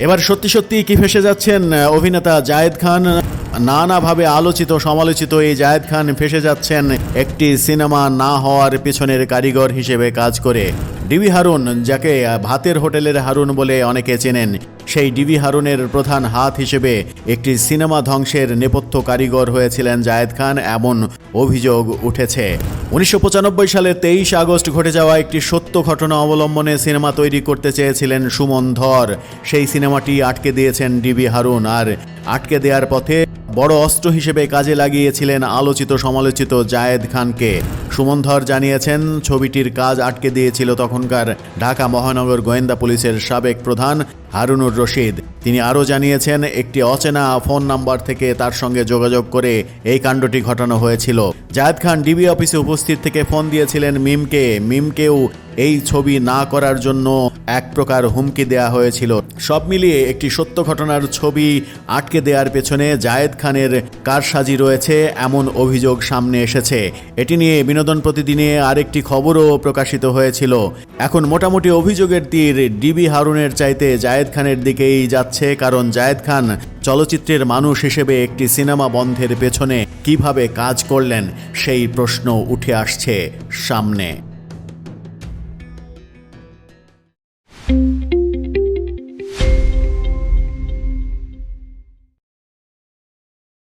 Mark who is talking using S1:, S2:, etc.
S1: এবার সত্যি সত্যি কি ফেসে যাচ্ছেন অভিনেতা জায়েদ খান। নানাভাবে আলোচিত সমালোচিত এই জায়েদ খান ফেসে যাচ্ছেন একটি সিনেমা না হওয়ার পেছনের কারিগর হিসেবে কাজ করে। ডিবি হারুন, যাকে ভাতের হোটেলের হারুন বলে অনেকে চেনেন, সেই ডিবি হারুনের প্রধান হাত হিসেবে একটি সিনেমা ধ্বংসের নেপথ্য কারিগর হয়েছিলেন জায়েদ খান, এমন অভিযোগ উঠেছে। 1995 সালে 23 আগস্ট ঘটে যাওয়া একটি সত্য ঘটনা অবলম্বনে সিনেমা তৈরি করতে চেয়েছিলেন সুমন ধর। সেই সিনেমাটি আটকে দিয়েছেন ডিবি হারুন, আর আটকে দেওয়ার পথে বড় অস্ত্র হিসেবে কাজে লাগিয়েছিলেন আলোচিত সমালোচিত জায়েদ খানকে। সুমন ধর জানিয়েছেন, ছবিটির কাজ আটকে দিয়েছিল তখনকার ঢাকা মহানগর গোয়েন্দা পুলিশের সাবেক প্রধান হারুনুর রশিদ। তিনি আরও জানিয়েছেন, একটি অচেনা ফোন নাম্বার থেকে তার সঙ্গে যোগাযোগ করে এই কাণ্ডটি ঘটানো হয়েছিল। জায়েদ খান ডিবি অফিসে উপস্থিত থেকে ফোন দিয়েছিলেন মিমকেও এই ছবি না করার জন্য এক প্রকার হুমকি দেয়া হয়েছিল। সব মিলিয়ে একটি সত্য ঘটনার ছবি আটকে দেওয়ার পেছনে জায়েদ খানের কারসাজি রয়েছে, এমন অভিযোগ সামনে এসেছে। এটি নিয়ে বিনোদন প্রতিদিনে আরেকটি খবরও প্রকাশিত হয়েছিল। এখন মোটামুটি অভিযোগের তীর ডিবি হারুনের চাইতে জায়েদ খানের দিকেই যাচ্ছে, কারণ জায়েদ খান চলচ্চিত্রের মানুষ হিসেবে একটি সিনেমা বন্ধের পেছনে কিভাবে কাজ করলেন সেই প্রশ্ন উঠে আসছে সামনে।